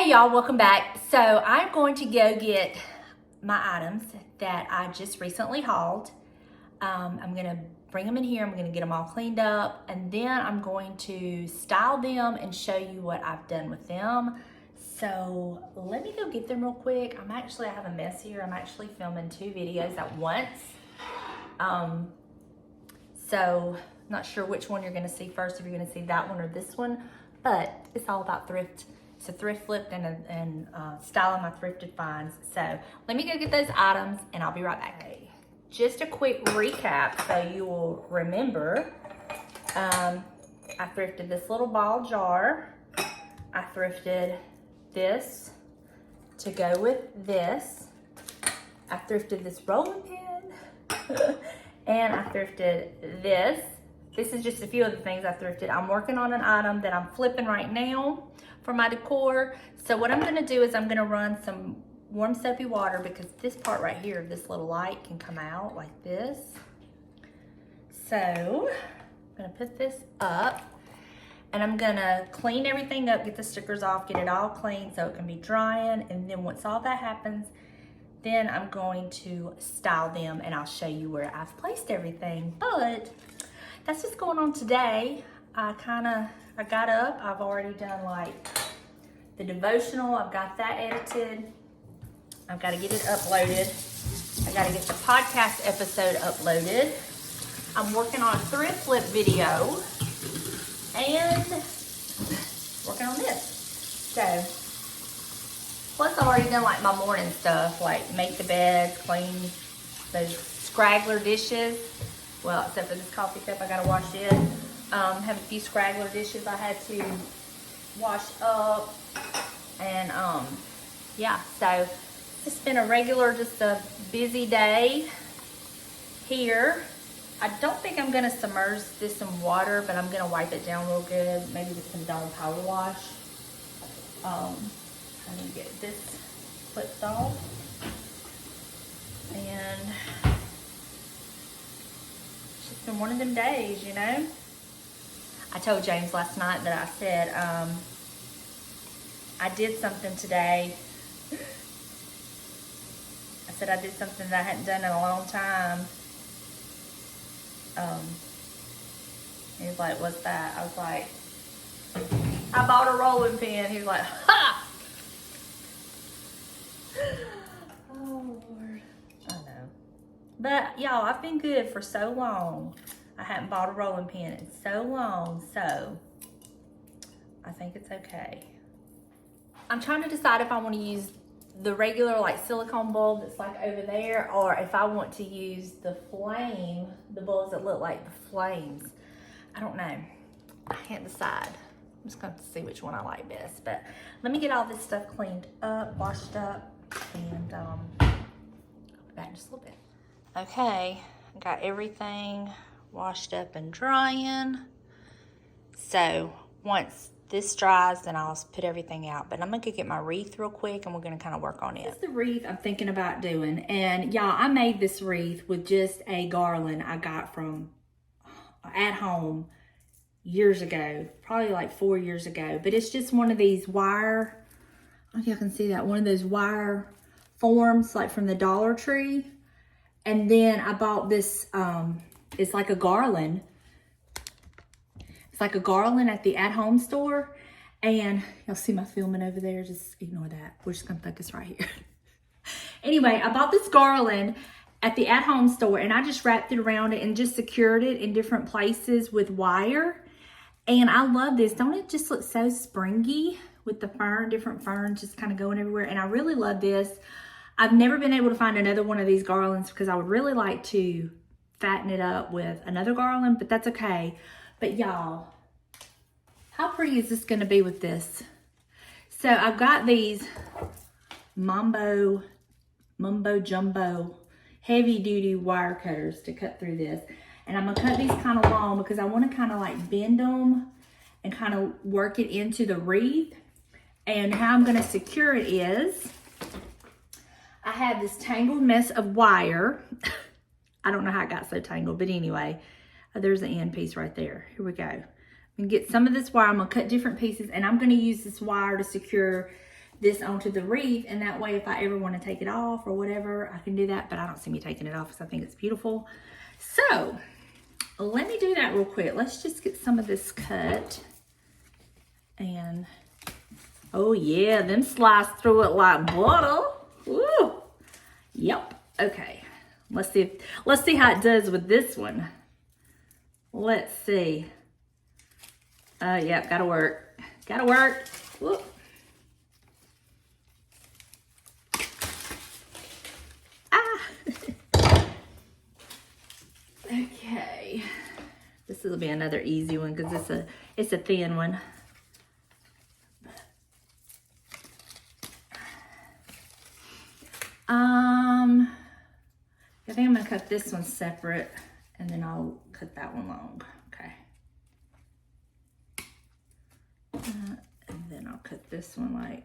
Hey y'all, welcome back. So I'm going to go get my items that I just recently hauled. I'm gonna bring them in here, I'm gonna get them all cleaned up, and then I'm going to style them and show you what I've done with them. So let me go get them real quick. I have a mess here. I'm actually filming 2 videos at once. So not sure which one you're gonna see first, if you're gonna see that one or this one, but it's all about thrift. It's a thrift flip and styling my thrifted finds. So let me go get those items and I'll be right back. Just a quick recap so you will remember. I thrifted this little ball jar. I thrifted this to go with this. I thrifted this rolling pin. And I thrifted this. This is just a few of the things I thrifted. I'm working on an item that I'm flipping right now for my decor. So what I'm gonna do is I'm gonna run some warm soapy water, because this part right here, this little light can come out like this. So I'm gonna put this up and I'm gonna clean everything up, get the stickers off, get it all clean so it can be drying. And then once all that happens, then I'm going to style them and I'll show you where I've placed everything. But that's what's going on today. I got up, I've already done like the devotional, I've got that edited. I've got to get it uploaded. I got to get the podcast episode uploaded. I'm working on a thrift flip video and working on this. So, plus I've already done like my morning stuff, like make the bed, clean those scraggler dishes. Well, except for this coffee cup, I got to wash it. Have a few scraggler dishes I had to wash up. And yeah, so it's been a regular, just a busy day here. I don't think I'm gonna submerge this in water, but I'm gonna wipe it down real good, maybe with some Donna power wash. I need to get this flipped off. And it's just been one of them days, you know? I told James last night that I said, I did something today. I said I did something that I hadn't done in a long time. He was like, what's that? I was like, I bought a rolling pin. He was like, ha! Oh, Lord. I know. But, y'all, I've been good for so long. I hadn't bought a rolling pin in so long, so I think it's okay. I'm trying to decide if I want to use the regular like silicone bulb that's like over there, or if I want to use the flame, the bulbs that look like the flames. I don't know. I can't decide. I'm just going to see which one I like best. But let me get all this stuff cleaned up, washed up, and I'll be back in just a little bit. Okay, I got everything washed up and drying. So once this dries, then I'll put everything out. But I'm gonna go get my wreath real quick and we're gonna kind of work on it. This is the wreath I'm thinking about doing. And y'all, I made this wreath with just a garland I got from at home years ago, probably like 4 years ago. But it's just one of these wire, I don't know if y'all can see that, one of those wire forms like from the Dollar Tree. And then I bought this, it's like a garland. It's like a garland at the at-home store. And you'll see my filming over there. Just ignore that. We're just going to focus right here. Anyway, I bought this garland at the at-home store. And I just wrapped it around it and just secured it in different places with wire. And I love this. Don't it just look so springy with the fern, different ferns just kind of going everywhere. And I really love this. I've never been able to find another one of these garlands because I would really like to fatten it up with another garland, but that's okay. But y'all, how pretty is this gonna be with this? So I've got these Mumbo Jumbo heavy duty wire cutters to cut through this. And I'm gonna cut these kind of long because I wanna kind of like bend them and kind of work it into the wreath. And how I'm gonna secure it is, I have this tangled mess of wire. I don't know how it got so tangled, but anyway, there's the end piece right there. Here we go. I'm gonna get some of this wire. I'm gonna cut different pieces, and I'm gonna use this wire to secure this onto the wreath, and that way if I ever want to take it off or whatever, I can do that, but I don't see me taking it off because I think it's beautiful. So let me do that real quick. Let's just get some of this cut. And oh yeah, them slice through it like butter. Woo. Yep. Okay. Let's see how it does with this one. Let's see. Yep, gotta work. Gotta work. Whoop. Okay, this will be another easy one because it's a thin one. I think I'm gonna cut this one separate, and then I'll cut that one long. Okay, and then I'll cut this one like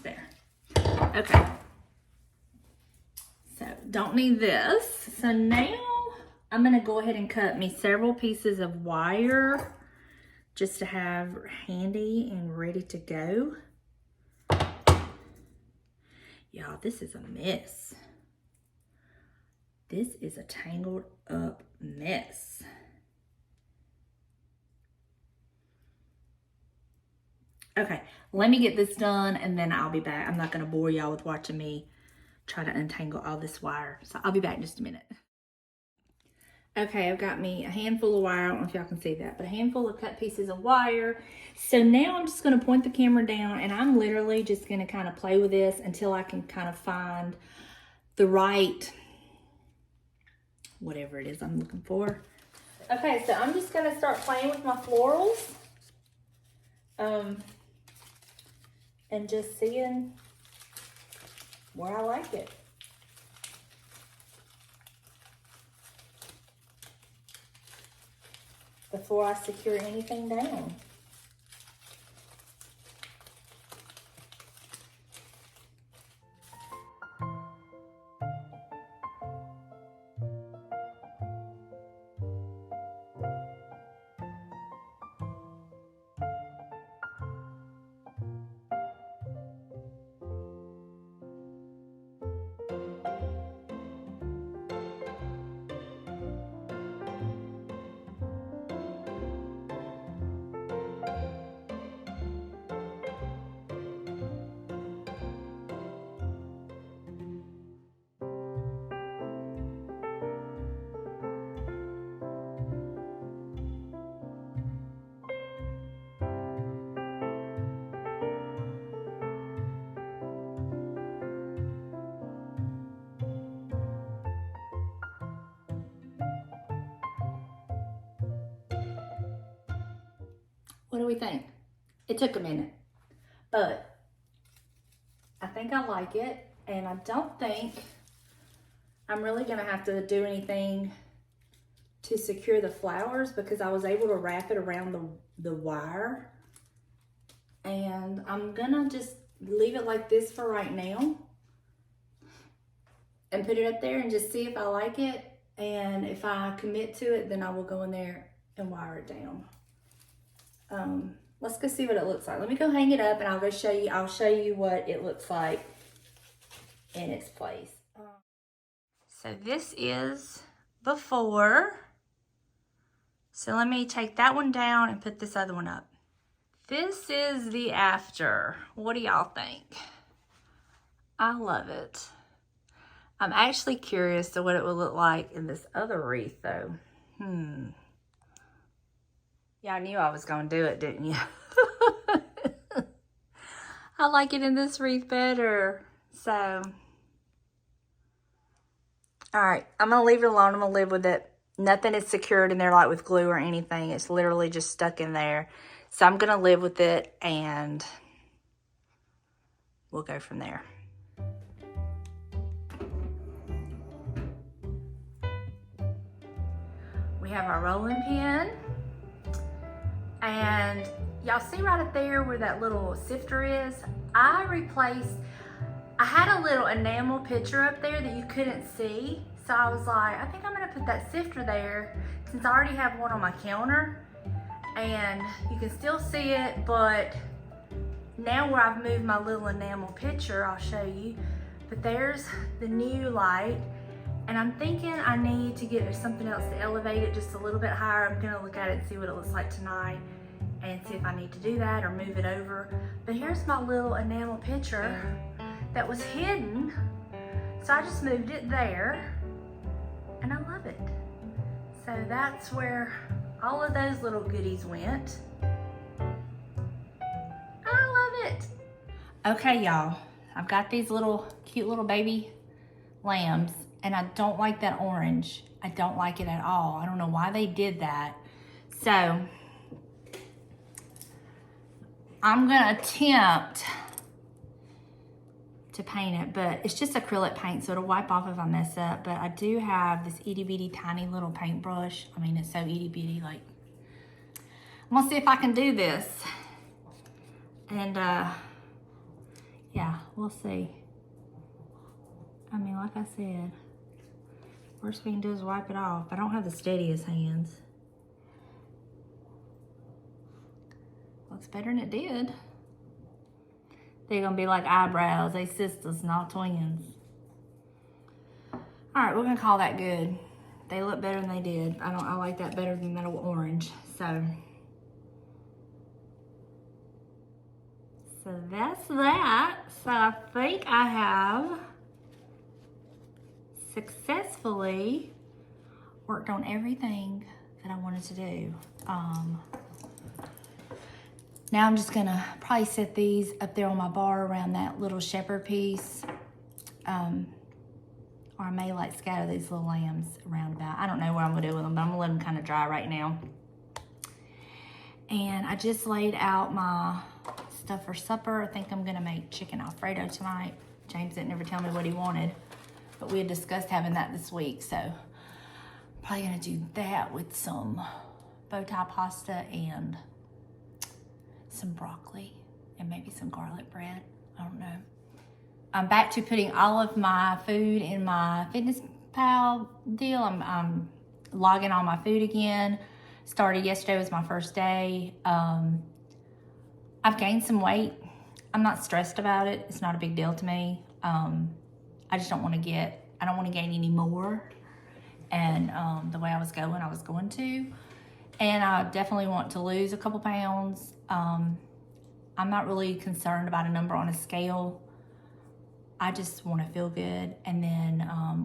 there. Okay. So don't need this. So now I'm gonna go ahead and cut me several pieces of wire just to have handy and ready to go. Y'all, this is a mess. This is a tangled up mess. Okay, let me get this done and then I'll be back. I'm not gonna bore y'all with watching me try to untangle all this wire. So I'll be back in just a minute. Okay, I've got me a handful of wire. I don't know if y'all can see that, but a handful of cut pieces of wire. So now I'm just gonna point the camera down and I'm literally just gonna kind of play with this until I can kind of find the right, whatever it is I'm looking for. Okay, so I'm just gonna start playing with my florals. And just seeing where I like it. Before I secure anything down. What do we think? It took a minute, but I think I like it, and I don't think I'm really gonna have to do anything to secure the flowers because I was able to wrap it around the wire, and I'm gonna just leave it like this for right now and put it up there and just see if I like it, and if I commit to it, then I will go in there and wire it down. Let's go see what it looks like. Let me go hang it up and I'll go show you. I'll show you what it looks like in its place. So this is before. So let me take that one down and put this other one up. This is the after. What do y'all think? I love it. I'm actually curious to what it would look like in this other wreath though. Y'all knew I was gonna do it, didn't you? I like it in this wreath better. So, all right, I'm gonna leave it alone. I'm gonna live with it. Nothing is secured in there like with glue or anything. It's literally just stuck in there. So I'm gonna live with it and we'll go from there. We have our rolling pin. And y'all see right up there where that little sifter is? I had a little enamel picture up there that you couldn't see. So I was like, I think I'm gonna put that sifter there since I already have one on my counter. And you can still see it, but now where I've moved my little enamel picture, I'll show you, but there's the new light, and I'm thinking I need to get something else to elevate it just a little bit higher. I'm gonna look at it and see what it looks like tonight and see if I need to do that or move it over. But here's my little enamel picture that was hidden, so I just moved it there, and I love it. So that's where all of those little goodies went. I love it. Okay, y'all, I've got these little cute little baby lambs, and I don't like that orange. I don't like it at all. I don't know why they did that. So I'm gonna attempt to paint it, but it's just acrylic paint, so it'll wipe off if I mess up. But I do have this itty bitty tiny little paintbrush. I mean, it's so itty bitty, like, I'm gonna see if I can do this. And yeah, we'll see. I mean, like I said, worst we can do is wipe it off. I don't have the steadiest hands. Looks better than it did. They're gonna be like eyebrows. They sisters, not twins. All right, we're gonna call that good. They look better than they did. I like that better than that orange. So that's that. So I think I have successfully worked on everything that I wanted to do. Now I'm just gonna probably set these up there on my bar around that little shepherd piece. Or I may like scatter these little lambs around about. I don't know what I'm gonna do with them, but I'm gonna let them kind of dry right now. And I just laid out my stuff for supper. I think I'm gonna make chicken Alfredo tonight. James didn't ever tell me what he wanted, but we had discussed having that this week. So I'm probably gonna do that with some bow tie pasta and some broccoli and maybe some garlic bread. I don't know. I'm back to putting all of my food in my Fitness Pal deal. I'm logging all my food again. Started yesterday, was my first day. I've gained some weight. I'm not stressed about it. It's not a big deal to me. I just don't want to I don't want to gain any more. And the way I was going to. And I definitely want to lose a couple pounds. I'm not really concerned about a number on a scale. I just want to feel good. And then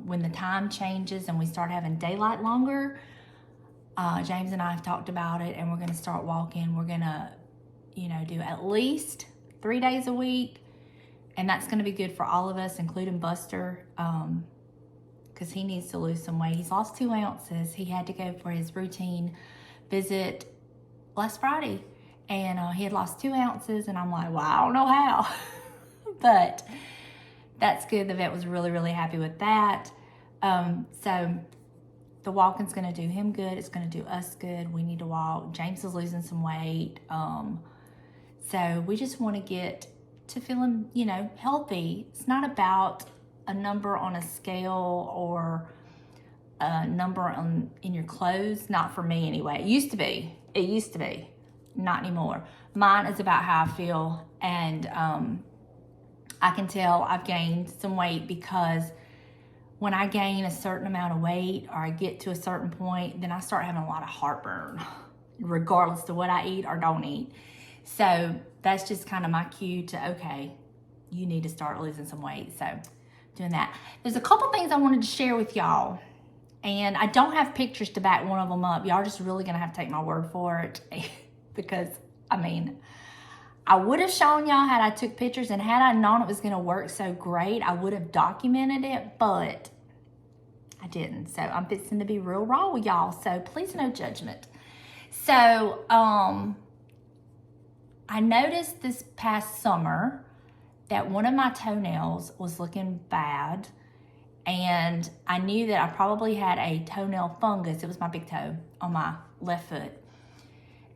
when the time changes and we start having daylight longer, James and I have talked about it, and we're going to start walking. We're going to, do at least 3 days a week. And that's going to be good for all of us, including Buster, because he needs to lose some weight. He's lost 2 ounces. He had to go for his routine visit last Friday, and he had lost 2 ounces, and I'm like, well, I don't know how. But that's good. The vet was really, really happy with that. So the walking's going to do him good. It's going to do us good. We need to walk. James is losing some weight. So we just want to get to feeling, healthy. It's not about a number on a scale or a number in your clothes. Not for me anyway. It used to be. Not anymore. Mine is about how I feel, and I can tell I've gained some weight because when I gain a certain amount of weight or I get to a certain point, then I start having a lot of heartburn, regardless of what I eat or don't eat. So that's just kind of my cue to, okay, you need to start losing some weight. So doing that. There's a couple things I wanted to share with y'all, and I don't have pictures to back one of them up. Y'all just really gonna have to take my word for it because, I would have shown y'all had I took pictures, and had I known it was gonna work so great, I would have documented it, but I didn't. So I'm fixing to be real raw with y'all, so please no judgment. So I noticed this past summer that one of my toenails was looking bad, and I knew that I probably had a toenail fungus. It was my big toe on my left foot.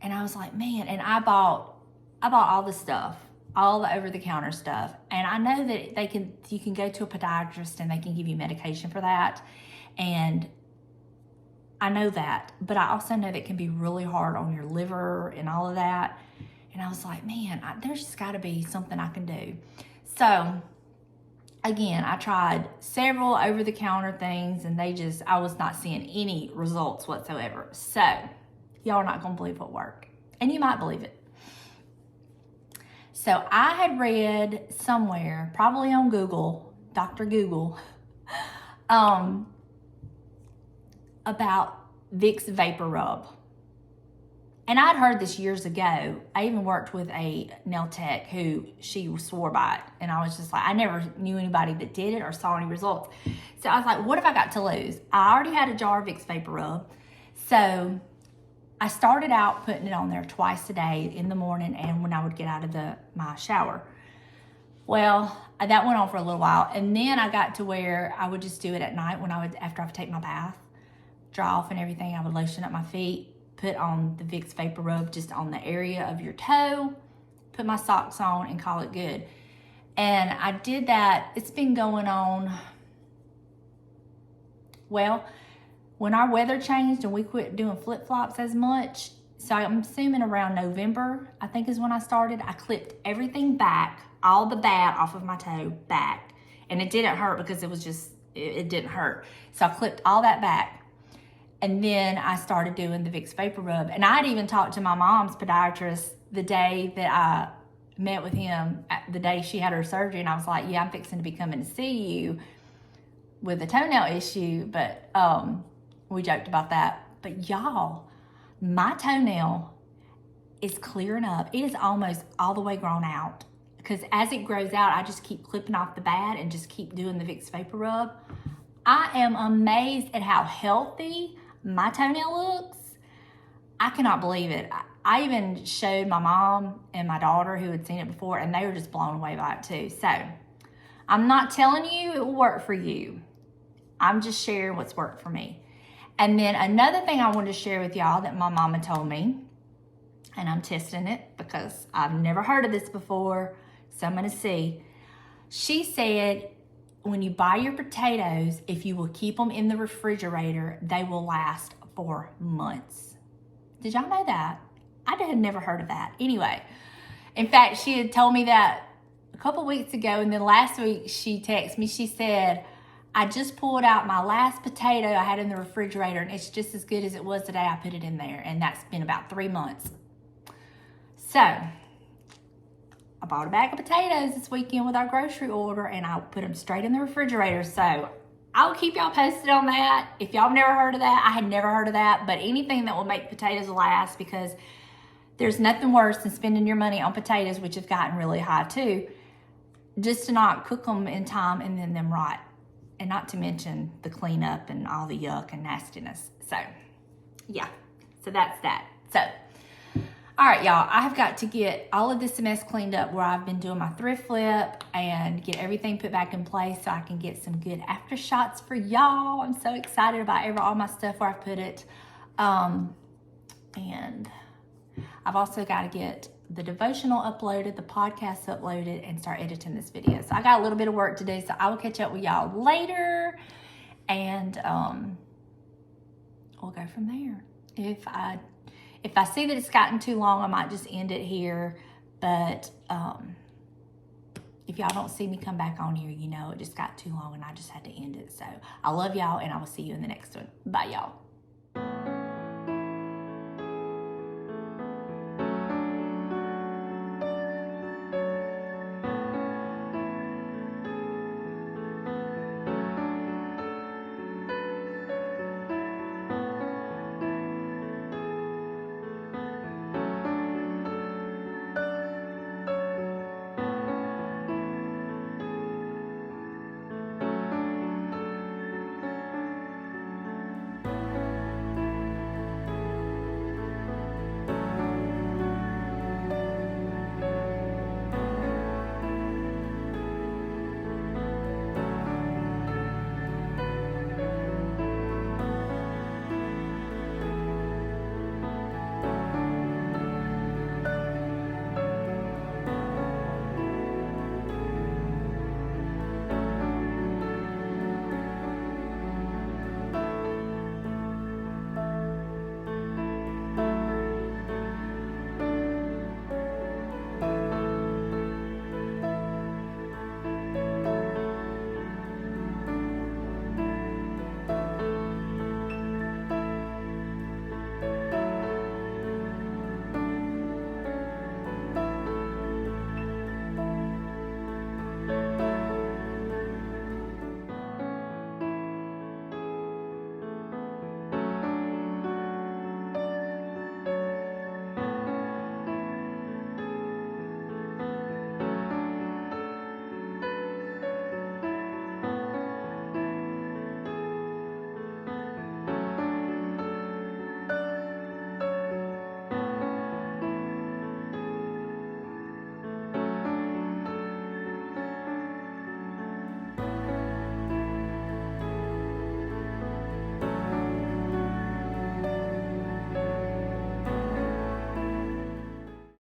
And I was like, man, and I bought all the stuff, all the over-the-counter stuff. And I know that you can go to a podiatrist and they can give you medication for that. And I know that, but I also know that it can be really hard on your liver and all of that. And And I was like, man, there's just got to be something I can do. So again, I tried several over-the-counter things, and I was not seeing any results whatsoever. So y'all are not going to believe what worked. And you might believe it. So I had read somewhere, probably on Google, Dr. Google, about Vicks Vapor Rub. And I'd heard this years ago. I even worked with a nail tech who she swore by it. And I was just like, I never knew anybody that did it or saw any results. So I was like, what have I got to lose? I already had a jar of Vicks Vapor Rub. So I started out putting it on there twice a day, in the morning and when I would get out of my shower. Well, that went on for a little while. And then I got to where I would just do it at night after I would take my bath, dry off and everything. I would lotion up my feet, put on the Vicks Vapor Rub just on the area of your toe, put my socks on, and call it good. And I did that. It's been going on, well, when our weather changed and we quit doing flip-flops as much, so I'm assuming around November, I think is when I started, I clipped everything back, all the bad off of my toe back. And it didn't hurt because it didn't hurt. So I clipped all that back. And then I started doing the Vicks Vapor Rub. And I'd even talked to my mom's podiatrist the day that I met with him, the day she had her surgery. And I was like, yeah, I'm fixing to be coming to see you with a toenail issue. But we joked about that. But y'all, my toenail is clearing up. It is almost all the way grown out. Because as it grows out, I just keep clipping off the bad and just keep doing the Vicks Vapor Rub. I am amazed at how healthy my toenail looks. I cannot believe it. I even showed my mom and my daughter who had seen it before, and they were just blown away by it too. So I'm not telling you it will work for you. I'm just sharing what's worked for me. And then another thing I wanted to share with y'all that my mama told me, and I'm testing it because I've never heard of this before, so I'm gonna see. She said, when you buy your potatoes, if you will keep them in the refrigerator, they will last for months. Did y'all know that? I had never heard of that. Anyway, in fact, she had told me that a couple weeks ago, and then last week she texted me, she said, I just pulled out my last potato I had in the refrigerator, and it's just as good as it was the day I put it in there, and that's been about 3 months. So I bought a bag of potatoes this weekend with our grocery order, and I put them straight in the refrigerator. So I'll keep y'all posted on that. If y'all have never heard of that, I had never heard of that, but anything that will make potatoes last, because there's nothing worse than spending your money on potatoes, which have gotten really high too, just to not cook them in time and then them rot. And not to mention the cleanup and all the yuck and nastiness. So yeah, so that's that. So, all right, y'all, I have got to get all of this mess cleaned up where I've been doing my thrift flip and get everything put back in place so I can get some good after shots for y'all. I'm so excited about all my stuff where I've put it. And I've also got to get the devotional uploaded, the podcast uploaded, and start editing this video. So I got a little bit of work to do, so I will catch up with y'all later. And we'll go from there. If I see that it's gotten too long, I might just end it here. But if y'all don't see me come back on here, you know it just got too long and I just had to end it. So I love y'all, and I will see you in the next one. Bye, y'all.